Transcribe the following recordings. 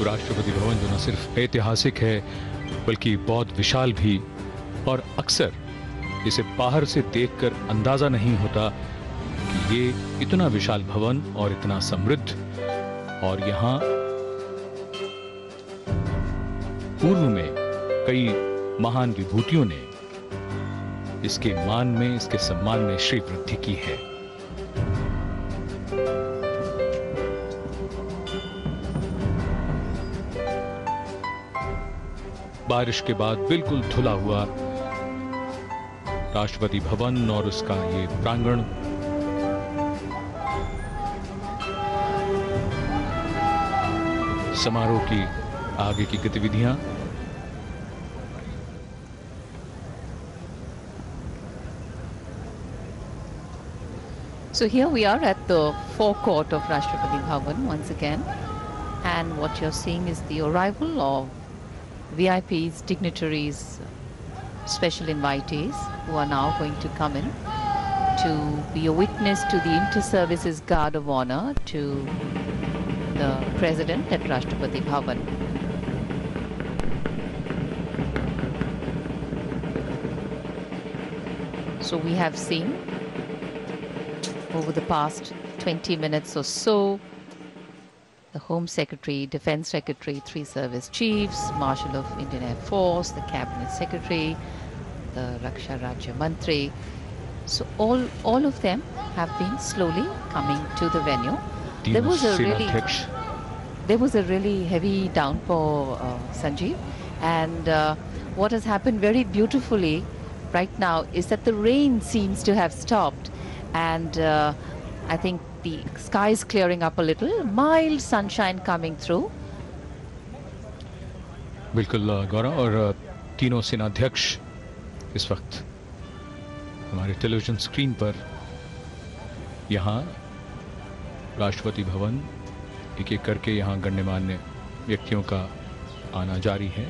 राष्ट्रपति भवन जो न सिर्फ ऐतिहासिक है बल्कि बहुत विशाल भी, और अक्सर इसे बाहर से देखकर अंदाजा नहीं होता कि ये इतना विशाल भवन और इतना समृद्ध, और यहाँ पूर्व में कई महान विभूतियों ने इसके मान में, इसके सम्मान में श्री वृद्धि की है। बारिश के बाद बिल्कुल धुला हुआ राष्ट्रपति भवन और उसका ये प्रांगण समारोह की आगे की गतिविधियां। So here we are at the forecourt of Rashtrapati Bhavan once again, and what you're seeing is the arrival of VIPs, dignitaries, special invitees who are now going to come in to be a witness to the Inter-Services Guard of Honor to the President at Rashtrapati Bhavan. So we have seen over the past 20 minutes or so, the Home Secretary, Defense Secretary, 3 service chiefs, Marshal of Indian Air Force, the Cabinet Secretary, the Raksha Rajya Mantri. So all of them have been slowly coming to the venue. There was a really heavy downpour, Sanjeev, and what has happened very beautifully right now is that the rain seems to have stopped, and I think the sky is clearing up a little, mild sunshine coming through. बिल्कुल गौरव, और तीनों सेनाध्यक्ष इस वक्त हमारे television screen पर यहाँ राष्ट्रपति भवन एक एक करके यहाँ गण्यमान्य व्यक्तियों का आना जारी है।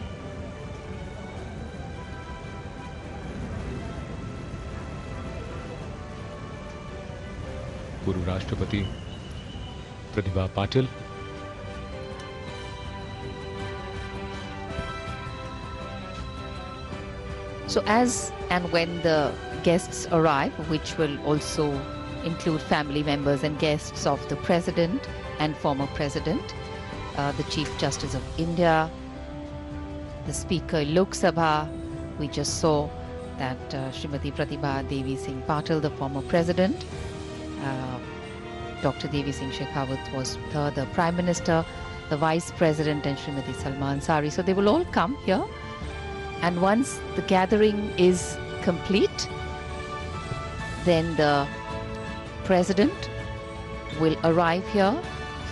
पूर्व राष्ट्रपति Pratibha Patil, so as and when the guests arrive, which will also include family members and guests of the President and former President, the Chief Justice of India, the Speaker Lok Sabha, we just saw that Srimati Pratibha Devi Singh Patil, the former President, Dr. Devi Singh Shekhawat was the Prime Minister, the Vice President, and Srimati Salma Ansari. So they will all come here, and once the gathering is complete, then the President will arrive here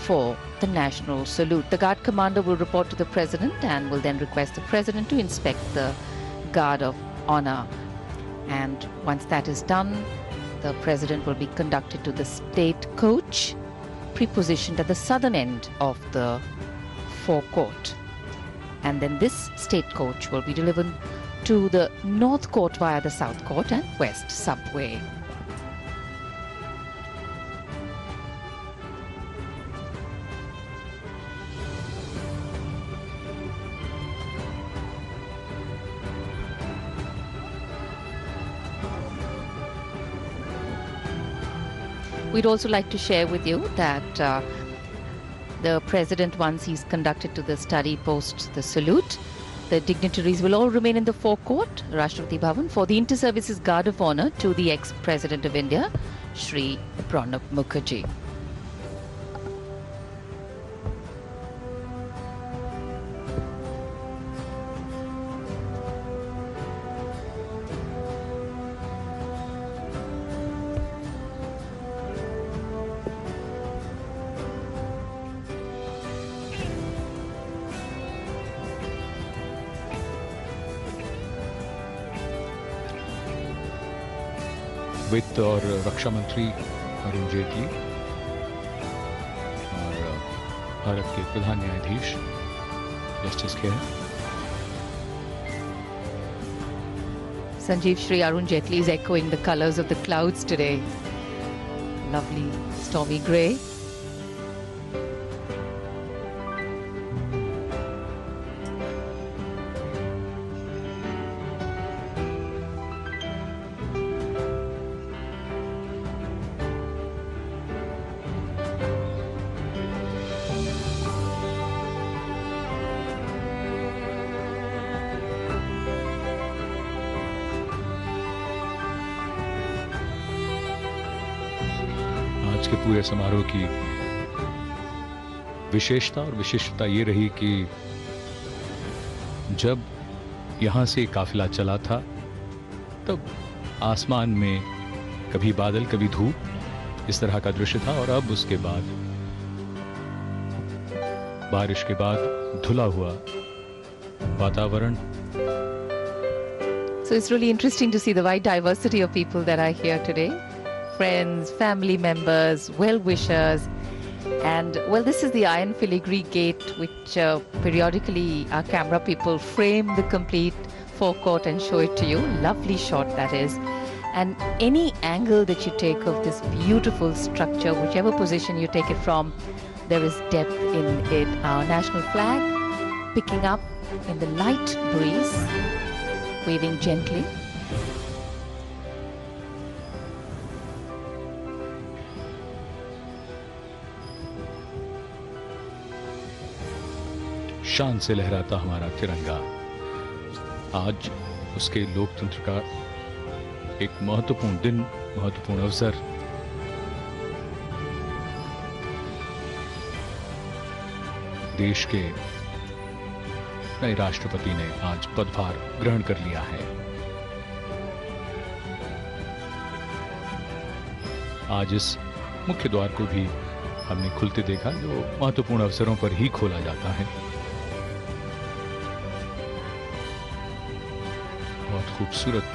for the national salute. The Guard Commander will report to the President and will then request the President to inspect the Guard of Honor. And once that is done, the President will be conducted to the state coach, prepositioned at the southern end of the forecourt. And then this state coach will be delivered to the North Court via the South Court and West Subway. We'd also like to share with you that the President, once he's conducted to the study post the salute, the dignitaries will all remain in the forecourt, Rashtrapati Bhavan, for the Inter-Services Guard of Honor to the ex-President of India, Shri Pranab Mukherjee. वित्त और रक्षा मंत्री अरुण जेटली और भारत के प्रधान न्यायाधीश justice के Sanjeev, Shri Arun Jaitley is echoing the colors of the clouds today. Lovely stormy grey. के पूरे समारोह की विशेषता और विशिष्टता ये रही कि जब यहां से काफिला चला था तब आसमान में कभी बादल कभी धूप इस तरह का दृश्य था, और अब उसके बाद बारिश के बाद धुला हुआ वातावरण. So it's really interesting to see the wide diversity of people that are here today. Friends, family members, well-wishers. And well, this is the Iron Filigree Gate, which periodically our camera people frame the complete forecourt and show it to you. Lovely shot that is. And any angle that you take of this beautiful structure, whichever position you take it from, there is depth in it. Our national flag picking up in the light breeze, waving gently. शान से लहराता हमारा तिरंगा आज उसके लोकतंत्र का एक महत्वपूर्ण दिन, महत्वपूर्ण अवसर. देश के नए राष्ट्रपति ने आज पदभार ग्रहण कर लिया है. आज इस मुख्य द्वार को भी हमने खुलते देखा, जो महत्वपूर्ण अवसरों पर ही खोला जाता है. बहुत खूबसूरत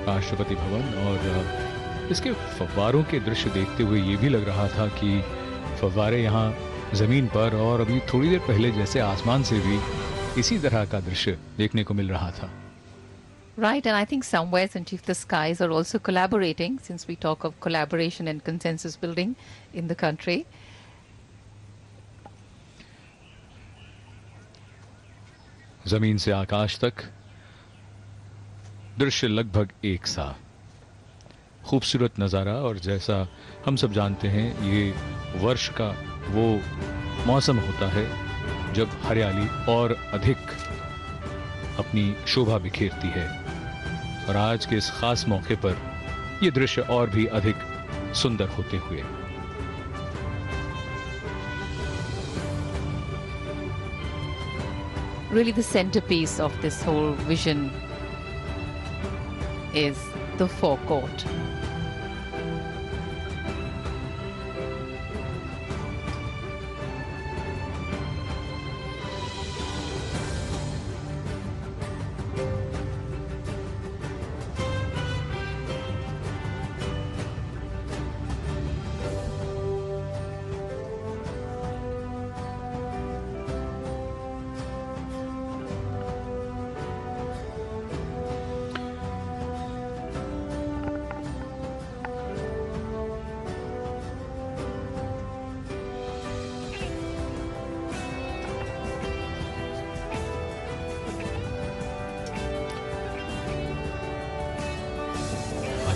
राष्ट्रपति भवन, और इसके फव्वारों के दृश्य देखते हुए ये भी लग रहा था कि फव्वारे यहाँ जमीन पर और अभी थोड़ी देर पहले जैसे आसमान से भी इसी तरह का दृश्य देखने को मिल रहा था. Right, and I think somewhere, Sanjeev, the skies are also collaborating, since we talk of collaboration and consensus building in the country. जमीन से आकाश तक दृश्य लगभग एक सा. खूबसूरत नज़ारा, और जैसा हम सब जानते हैं ये वर्ष का वो मौसम होता है जब हरियाली और अधिक अपनी शोभा बिखेरती है, और आज के इस खास मौके पर ये दृश्य और भी अधिक सुंदर होते हुए. Really the centerpiece of this whole vision is the forecourt.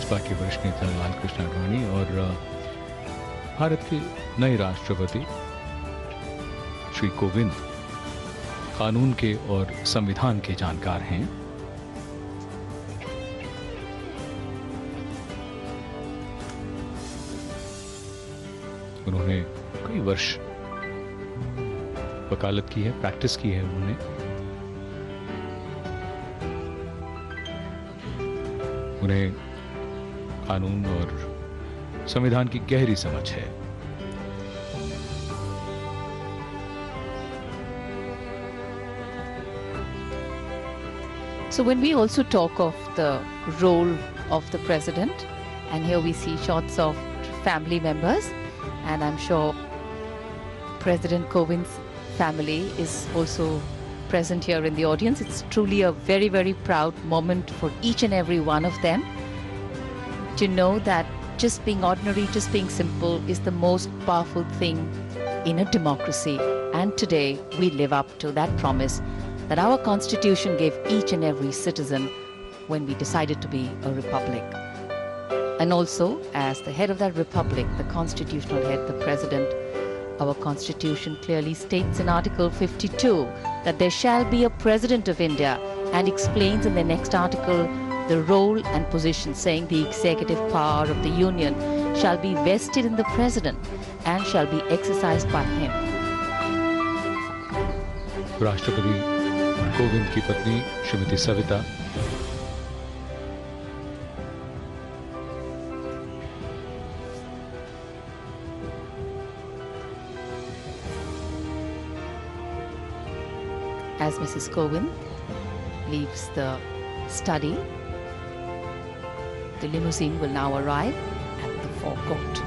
Bhajpa के वरिष्ठ नेता लालकृष्ण आडवाणी और भारत के नए राष्ट्रपति श्री कोविंद कानून के और संविधान के जानकार हैं. उन्होंने कई वर्ष वकालत की है, प्रैक्टिस की है उन्होंने. उन्हें कानून और संविधान की गहरी समझ है. So when we also talk of the role of the president, and here we see shots of family members, and I'm sure President Kovind's family is also present here in the audience. It's truly a very, very proud moment for each and every one of them to know that just being ordinary, just being simple is the most powerful thing in a democracy. And today we live up to that promise that our Constitution gave each and every citizen when we decided to be a republic. And also, as the head of that republic, the constitutional head, the president, our Constitution clearly states in Article 52 that there shall be a President of India, and explains in the next article the role and position, saying the executive power of the Union shall be vested in the President and shall be exercised by him. राष्ट्रपति कोविंद की पत्नी Shrimati Savita As Mrs. Kovind leaves the study, the limousine will now arrive at the forecourt.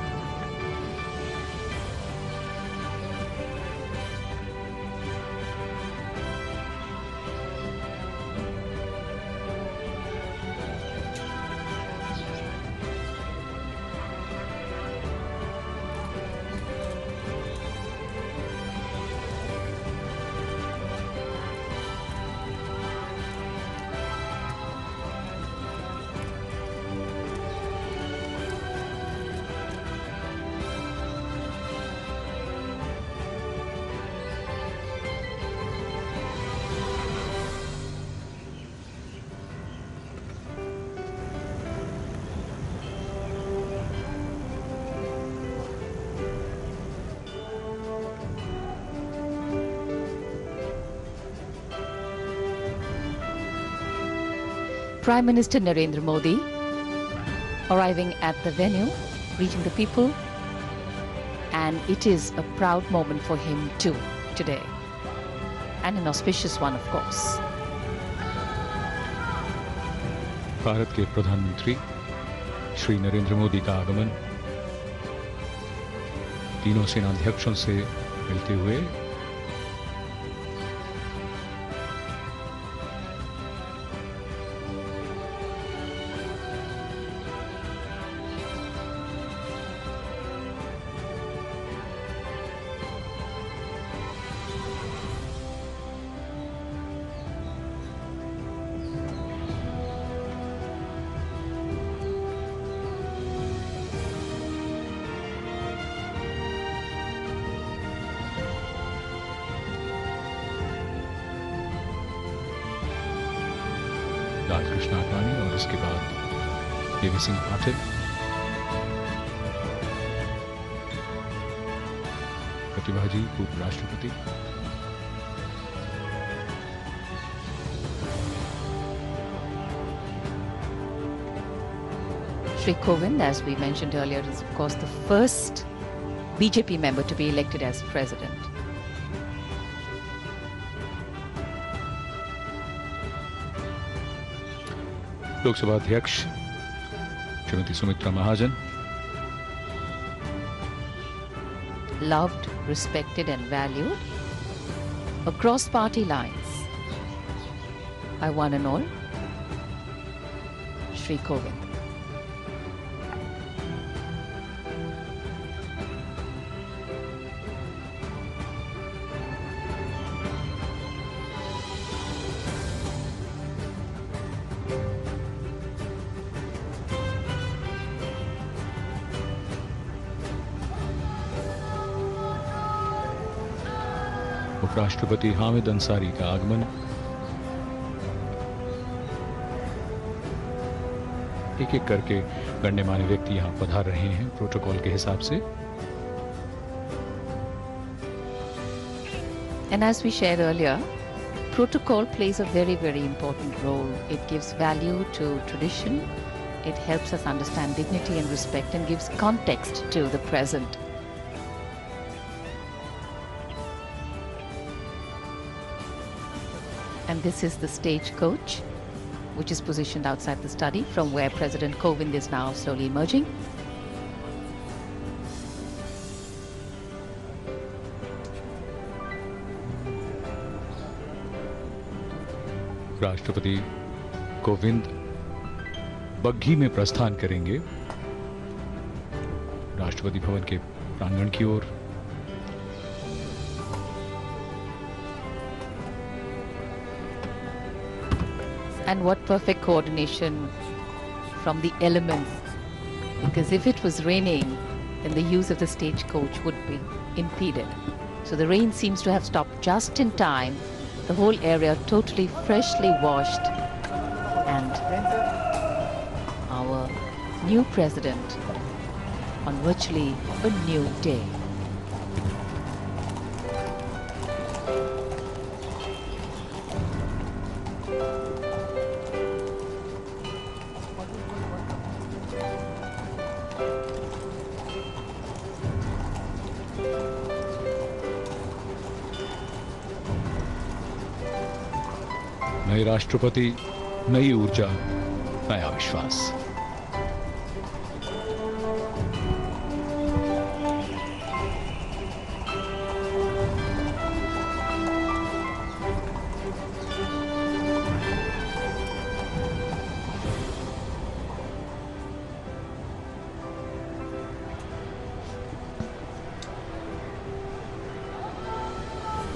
Prime Minister Narendra Modi arriving at the venue, greeting the people, and it is a proud moment for him too today, and an auspicious one, of course. Bharat के प्रधानमंत्री श्री नरेंद्र मोदी का आगमन तीनों सेनाध्यक्षों से मिलते हुए लालकृष्ण आडवाणी और इसके बाद देवी सिंह पाटिल, प्रतिभा जी पूर्व राष्ट्रपति, Shri Kovind, as we mentioned earlier, is of course the first BJP member to be elected as president. Lok Sabha अध्यक्ष Shrimati Sumitra Mahajan, loved, respected and valued across party lines by one and all, Shri Kovind. उपराष्ट्रपति हामिद अंसारी का आगमन, एक एक करके गण्यमान्य व्यक्ति यहां पधार रहे हैं प्रोटोकॉल के हिसाब से। And as we shared earlier, protocol plays a very, very important role. It gives value to tradition, it helps us understand dignity and respect, and gives context to the present. And this is the stagecoach, which is positioned outside the study, from where President Kovind is now slowly emerging. राष्ट्रपति कोविंद बग्घी में प्रस्थान करेंगे राष्ट्रपति भवन के प्रांगण की ओर। And what perfect coordination from the elements, because if it was raining, then the use of the stagecoach would be impeded. So the rain seems to have stopped just in time. The whole area totally freshly washed, and new president on virtually a new day. नए राष्ट्रपति, नई ऊर्जा, नया विश्वास।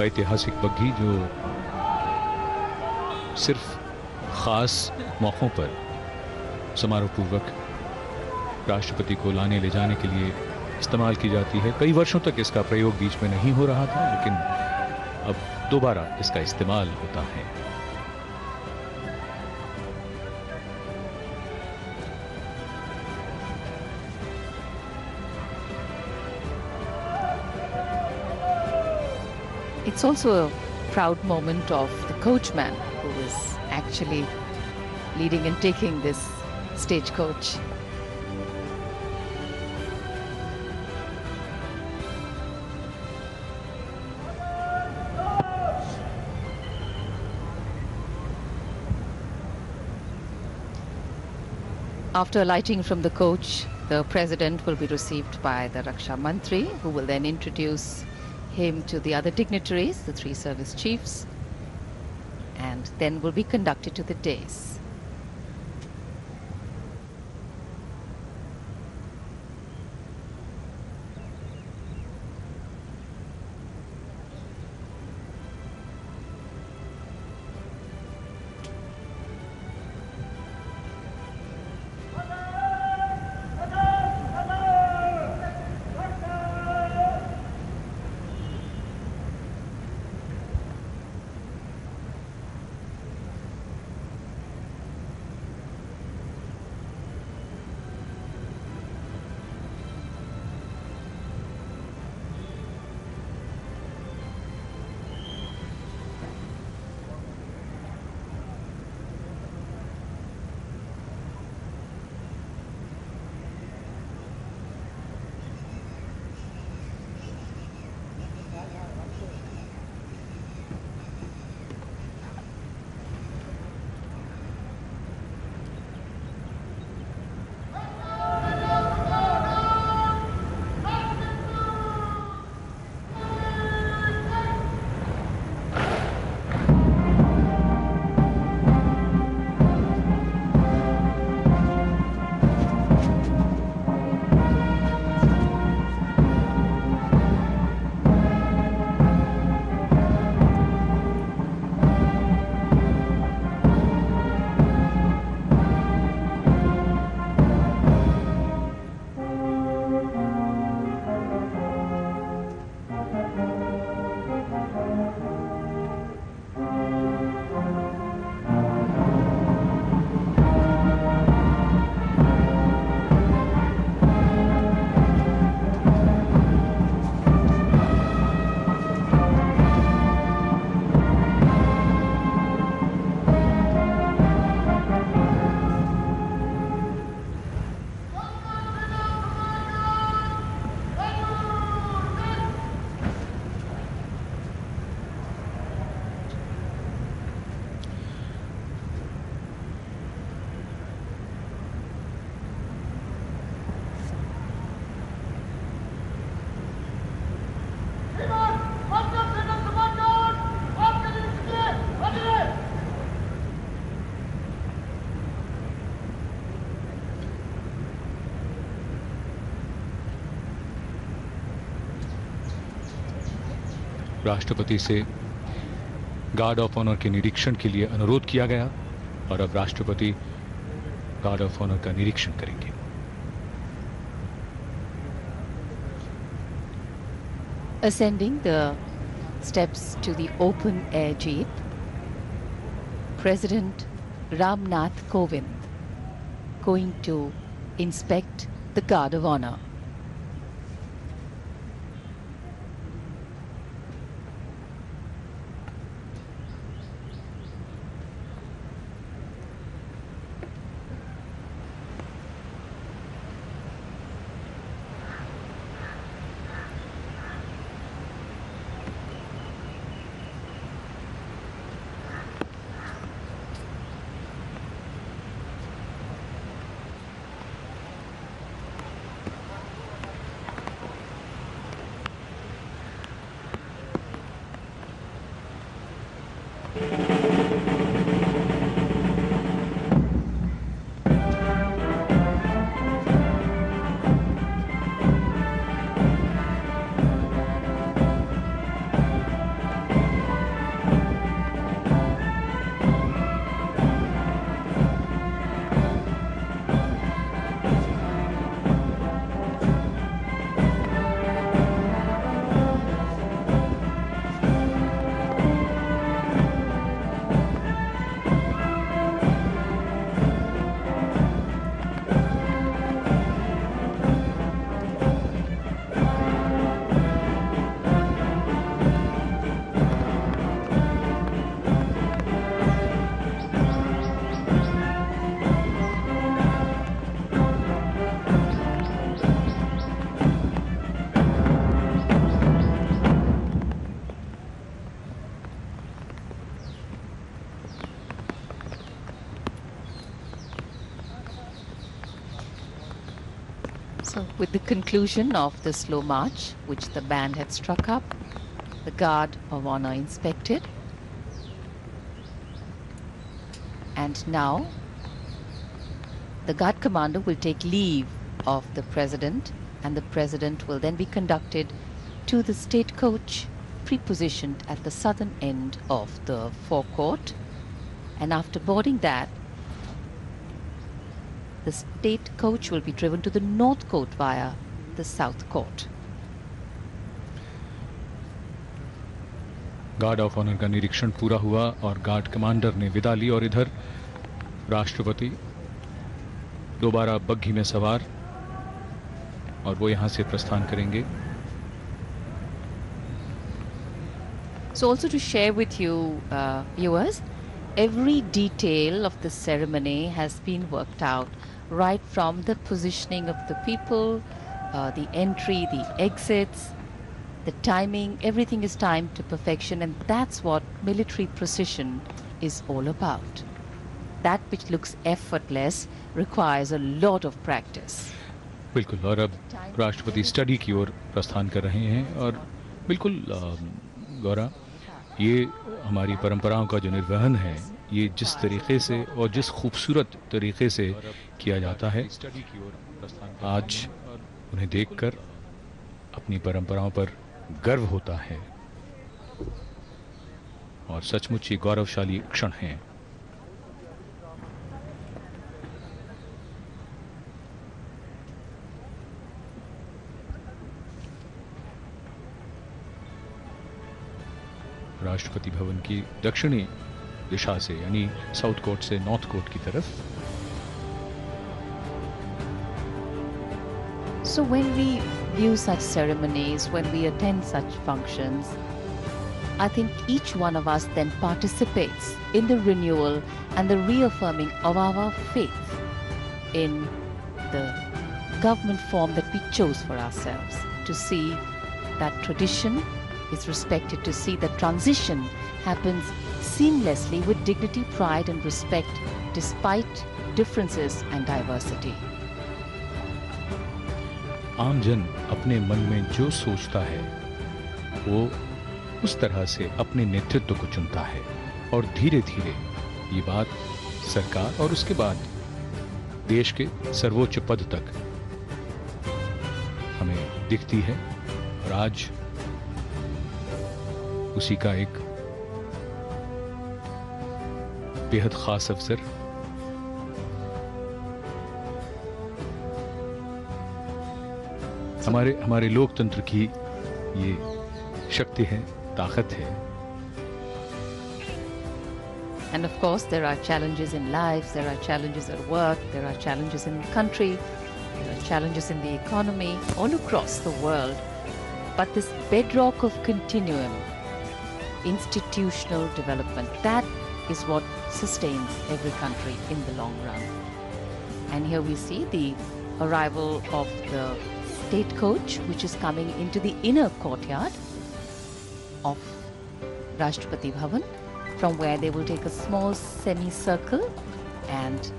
ऐतिहासिक बग्घी जो सिर्फ खास मौक़ों पर समारोहपूर्वक राष्ट्रपति को लाने ले जाने के लिए इस्तेमाल की जाती है। कई वर्षों तक इसका प्रयोग बीच में नहीं हो रहा था, लेकिन अब दोबारा इसका इस्तेमाल होता है। It's also a proud moment of the coachman who is actually leading and taking this stagecoach. After alighting from the coach, the president will be received by the Raksha Mantri, who will then introduce him to the other dignitaries, the three service chiefs, and then will be conducted to the dais. राष्ट्रपति से guard of honour के निरीक्षण के लिए अनुरोध किया गया और अब राष्ट्रपति गार्ड ऑफ ऑनर का निरीक्षण करेंगे। Ascending the steps to the open air jeep, President Ram Nath Kovind going to inspect the Guard of Honor. So with the conclusion of the slow march, which the band had struck up, the Guard of Honor inspected. And now the Guard Commander will take leave of the President, and the President will then be conducted to the state coach pre-positioned at the southern end of the forecourt. And after boarding that, the state coach will be driven to the north court via the south court. Guard of honour का निरीक्षण पूरा हुआ और guard commander ने विदा ली और इधर राष्ट्रपति दोबारा बग्घी में सवार और वो यहां से प्रस्थान करेंगे. So also to share with you viewers, every detail of the ceremony has been worked out, right from the positioning of the people, the entry, the exits, the timing, everything is timed to perfection, and that's what military precision is all about. That which looks effortless requires a lot of practice. बिल्कुल. और अब राष्ट्रपति study की ओर प्रस्थान कर रहे हैं और बिल्कुल गौरा, ये हमारी परंपराओं का जो निर्वहन है, ये जिस तरीके से और जिस खूबसूरत तरीके से किया जाता है, आज उन्हें देखकर अपनी परंपराओं पर गर्व होता है और सचमुच ये गौरवशाली क्षण हैं. राष्ट्रपति भवन की दक्षिणी दिशा से, यानी साउथ कोर्ट से नॉर्थ कोर्ट की तरफ. So when we view such ceremonies, when we attend such functions, I think each one of us then participates in the renewal and the reaffirming of our faith in the government form that we chose for ourselves, to see that tradition is respected, to see that transition happens seamlessly with dignity, pride and respect despite differences and diversity. आम जन अपने मन में जो सोचता है वो उस तरह से अपने नेतृत्व को चुनता है और धीरे धीरे ये बात सरकार और उसके बाद देश के सर्वोच्च पद तक हमें दिखती है. और आज उसी का एक बेहद खास अवसर. हमारे लोकतंत्र की ये शक्ति है, ताकत है. And of course there are challenges in life, there are challenges at work, there are challenges in the country, challenges in the economy all across the world. But this bedrock of continuum, institutional development, that is what sustains every country in the long run. And here we see the arrival of the state coach, which is coming into the inner courtyard of Rashtrapati Bhavan, from where they will take a small semicircle, and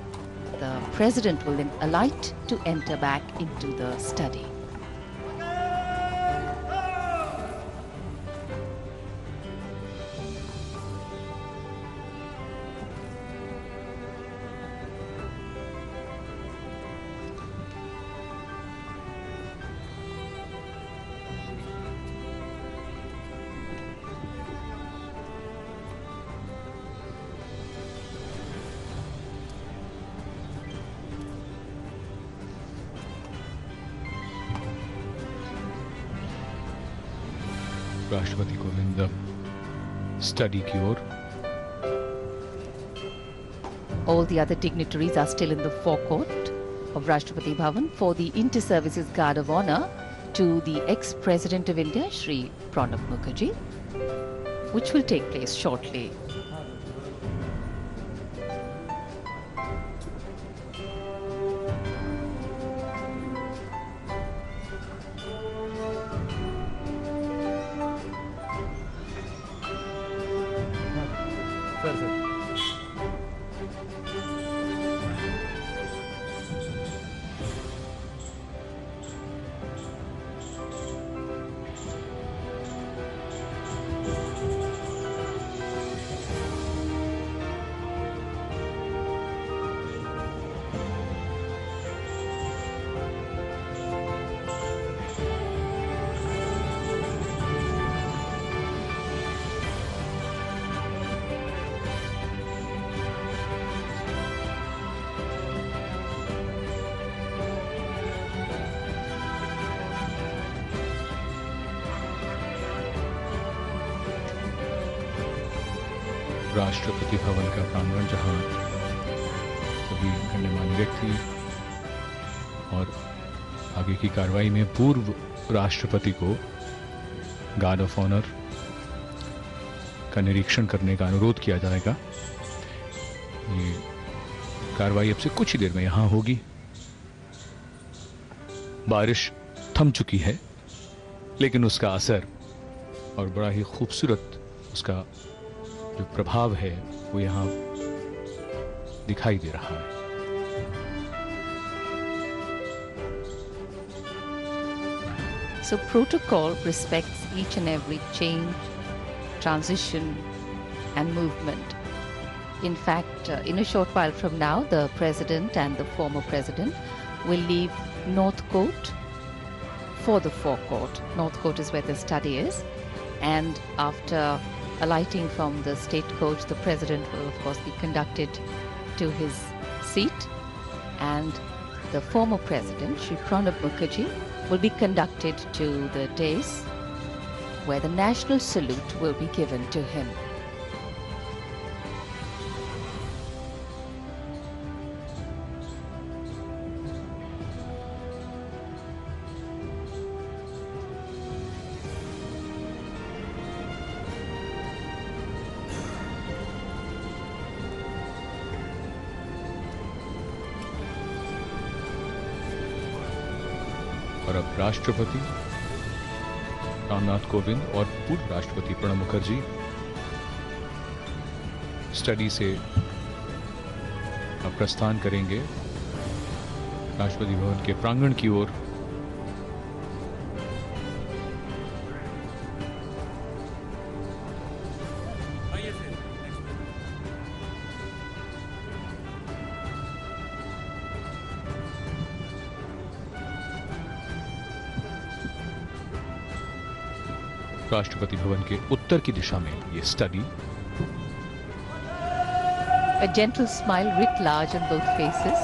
the president will then alight to enter back into the study. राष्ट्रपति Kovind study की ओर. All the other dignitaries are still in the forecourt of Rashtrapati Bhavan for the Inter-Services Guard of Honor to the ex-President of India, Shri Pranab Mukherjee, which will take place shortly. Rashtrapati Bhavan का प्रांगण, जहां सभी गणमान्य व्यक्ति और आगे की कार्रवाई में पूर्व राष्ट्रपति को गार्ड ऑफ ऑनर का निरीक्षण करने का अनुरोध किया जाएगा. ये कार्रवाई अब से कुछ ही देर में यहां होगी. बारिश थम चुकी है, लेकिन उसका असर और बड़ा ही खूबसूरत उसका जो प्रभाव है वो यहाँ दिखाई दे रहा है. So protocol respects each and every change, transition and movement. In fact, in a short while from now, the president and the former president will leave North Court for the forecourt. North Court is where the study is. And after alighting from the state coach, the president will of course be conducted to his seat, and the former president, Shri Pranab Mukherjee, will be conducted to the dais where the national salute will be given to him. और अब राष्ट्रपति रामनाथ कोविंद और पूर्व राष्ट्रपति Pranab Mukherjee study से अब प्रस्थान करेंगे राष्ट्रपति भवन के प्रांगण की ओर. राष्ट्रपति भवन के उत्तर की दिशा में ये study. A gentle smile writ large on both faces,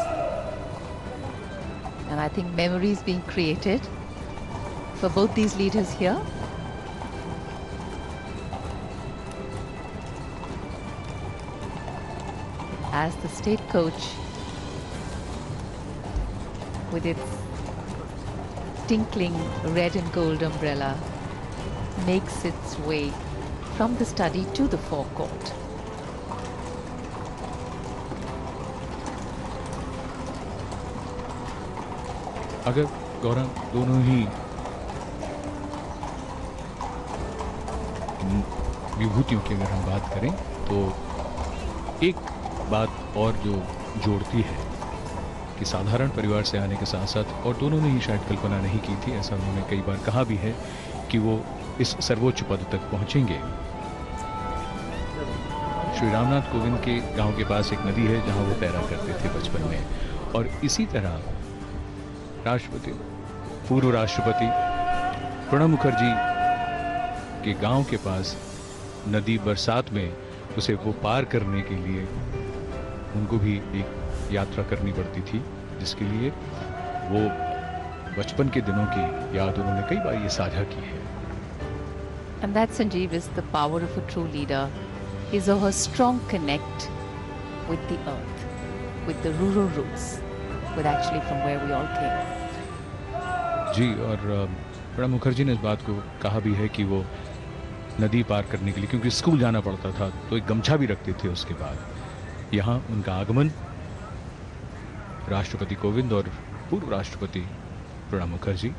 and I think memories being created for both these leaders here. As the state coach with its tinkling red and gold umbrella makes its way from the study to the forecourt. अगर गौरव दोनों ही विभूतियों की अगर हम बात करें तो एक बात और जो जोड़ती है कि साधारण परिवार से आने के साथ साथ, और दोनों ने ही शायद कल्पना नहीं की थी, ऐसा उन्होंने कई बार कहा भी है, कि वो इस सर्वोच्च पद तक पहुंचेंगे। श्री रामनाथ कोविंद के गांव के पास एक नदी है जहां वो तैरा करते थे बचपन में, और इसी तरह राष्ट्रपति, पूर्व राष्ट्रपति प्रणब मुखर्जी के गांव के पास नदी बरसात में उसे वो पार करने के लिए उनको भी एक यात्रा करनी पड़ती थी, जिसके लिए वो बचपन के दिनों की याद उन्होंने कई बार ये साझा की है। And that, Sanjeev, is the power of a true leader, is of a strong connect with the earth, with the rural roots, with actually from where we all came. जी, और प्रणब मुखर्जी ने इस बात को कहा भी है कि वो नदी पार करने के लिए, क्योंकि स्कूल जाना पड़ता था, तो एक गमछा भी रखते थे उसके बाद। यहाँ उनका आगमन राष्ट्रपति कोविंद और पूर्व राष्ट्रपति Pranab Mukherjee,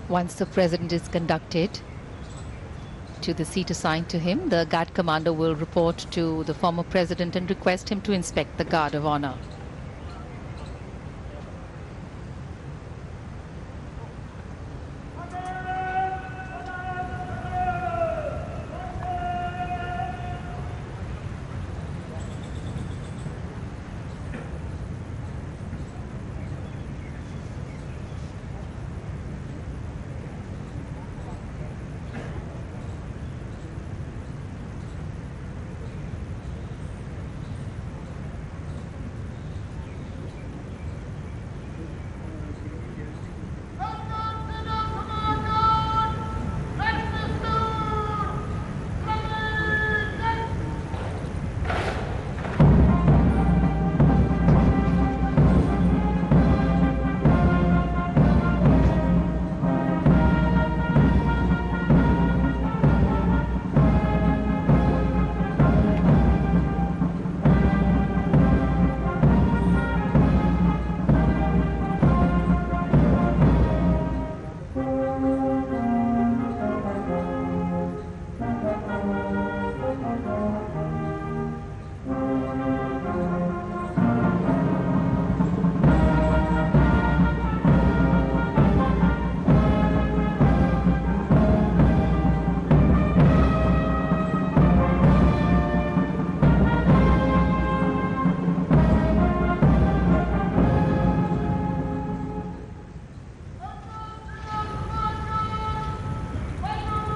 Once the president is conducted to the seat assigned to him, the guard commander will report to the former president and request him to inspect the guard of honor.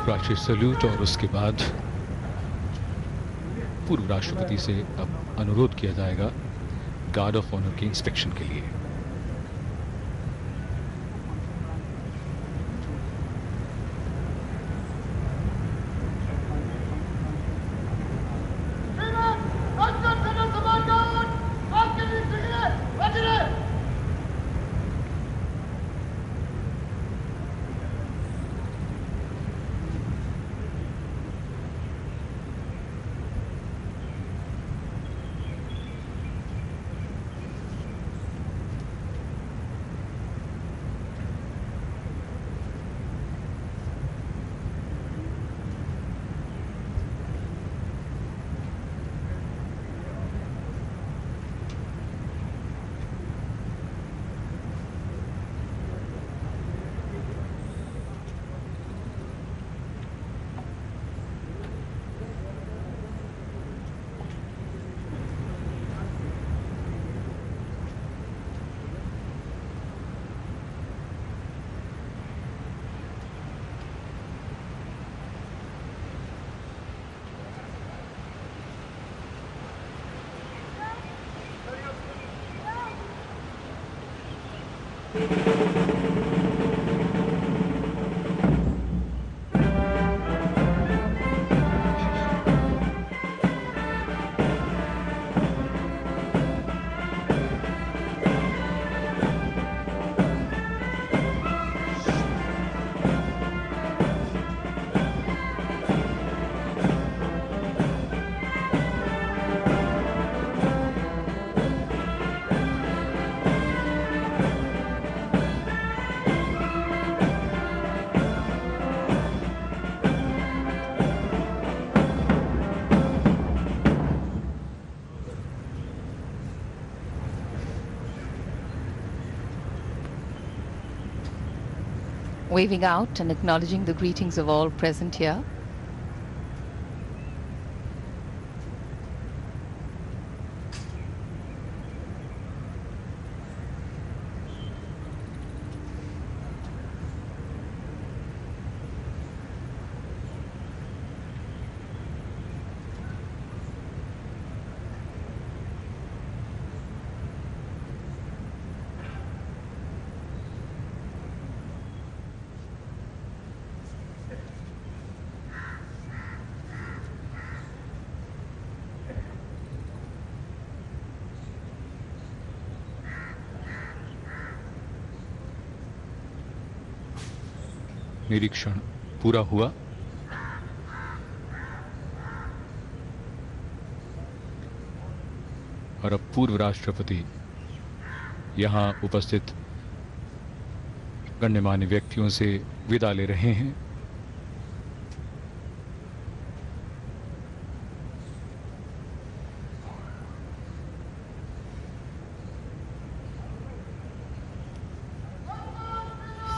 राष्ट्रीय सैल्यूट, और उसके बाद पूर्व राष्ट्रपति से अब अनुरोध किया जाएगा गार्ड ऑफ ऑनर के इंस्पेक्शन के लिए। waving out and acknowledging the greetings of all present here. निरीक्षण पूरा हुआ। और अब पूर्व राष्ट्रपति यहां उपस्थित गण्यमान्य व्यक्तियों से विदा ले रहे हैं।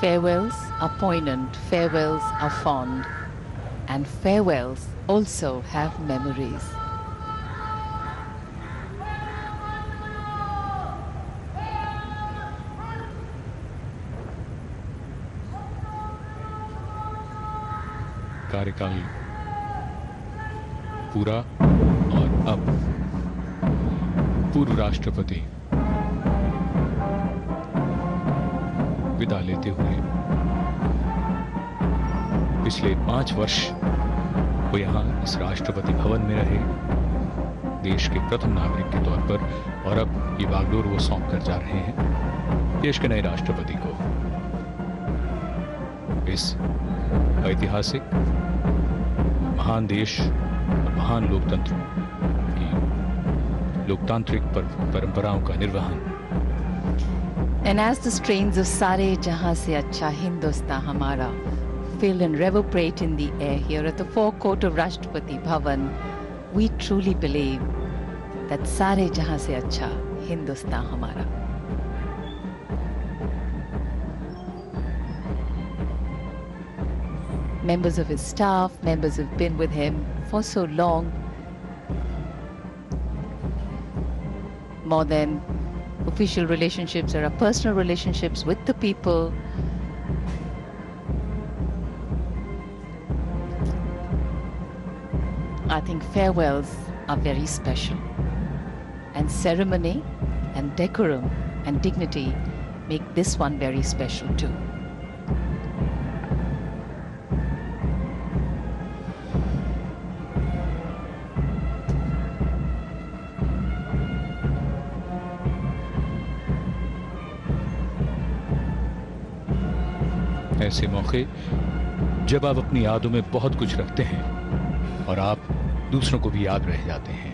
Farewells are poignant, farewells are fond, and farewells also have memories. कार्यकाल पूरा और अब पूर्व राष्ट्रपति विदा लेते हुए पिछले 5 वर्ष वो यहां इस राष्ट्रपति भवन में रहे, देश के प्रथम नागरिक के तौर पर, और अब ये बागडोर वो सौंप कर जा रहे हैं देश के नए राष्ट्रपति को। इस ऐतिहासिक महान देश और महान लोकतंत्र की लोकतांत्रिक परंपराओं का निर्वहन। And as the strains of Sare Jahan Se Acha Hindustan Hamara fill and reverberate in the air here at the forecourt of Rashtrapati Bhavan, we truly believe that Sare Jahan Se Acha Hindustan Hamara. Members of his staff, members who've been with him for so long, more than official relationships, there are personal relationships with the people. I think farewells are very special, and ceremony and decorum and dignity make this one very special too. ऐसे मौके जब आप अपनी यादों में बहुत कुछ रखते हैं और आप दूसरों को भी याद रह जाते हैं।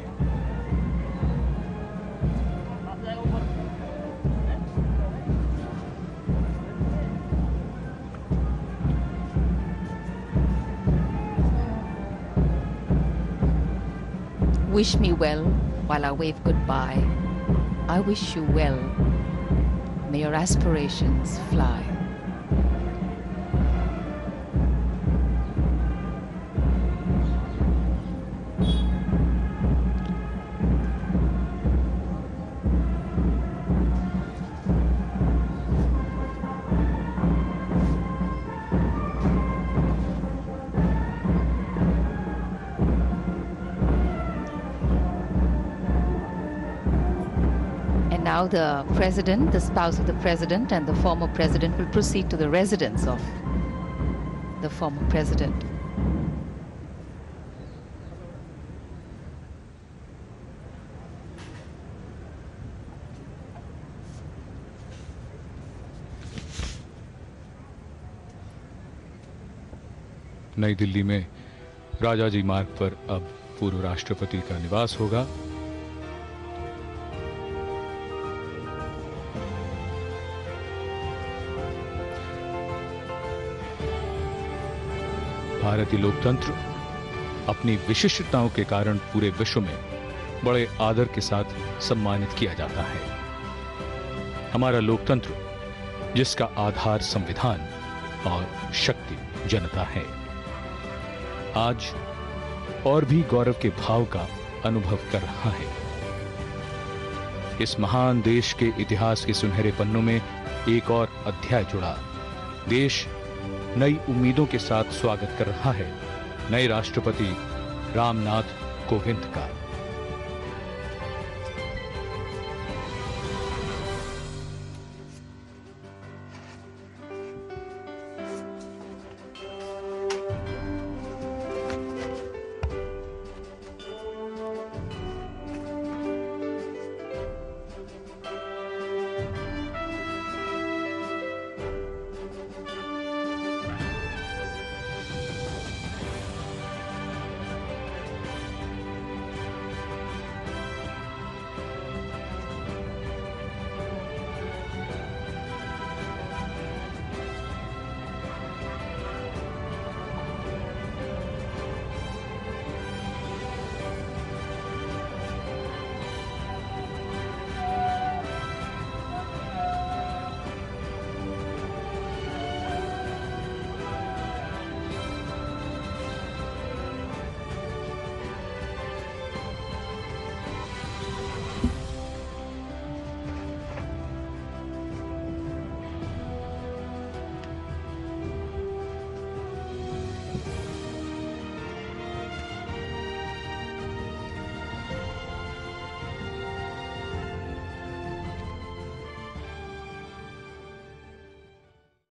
Wish me well while I wave goodbye. I wish you well. May your aspirations fly. Now the president, the spouse of the president, and the former president will proceed to the residence of the former president. नई दिल्ली में राजाजी मार्ग पर अब पूर्व राष्ट्रपति का निवास होगा। भारतीय लोकतंत्र अपनी विशिष्टताओं के कारण पूरे विश्व में बड़े आदर के साथ सम्मानित किया जाता है। हमारा लोकतंत्र, जिसका आधार संविधान और शक्ति जनता है। आज और भी गौरव के भाव का अनुभव कर रहा है। इस महान देश के इतिहास के सुनहरे पन्नों में एक और अध्याय जुड़ा। देश नई उम्मीदों के साथ स्वागत कर रहा है नए राष्ट्रपति रामनाथ कोविंद का।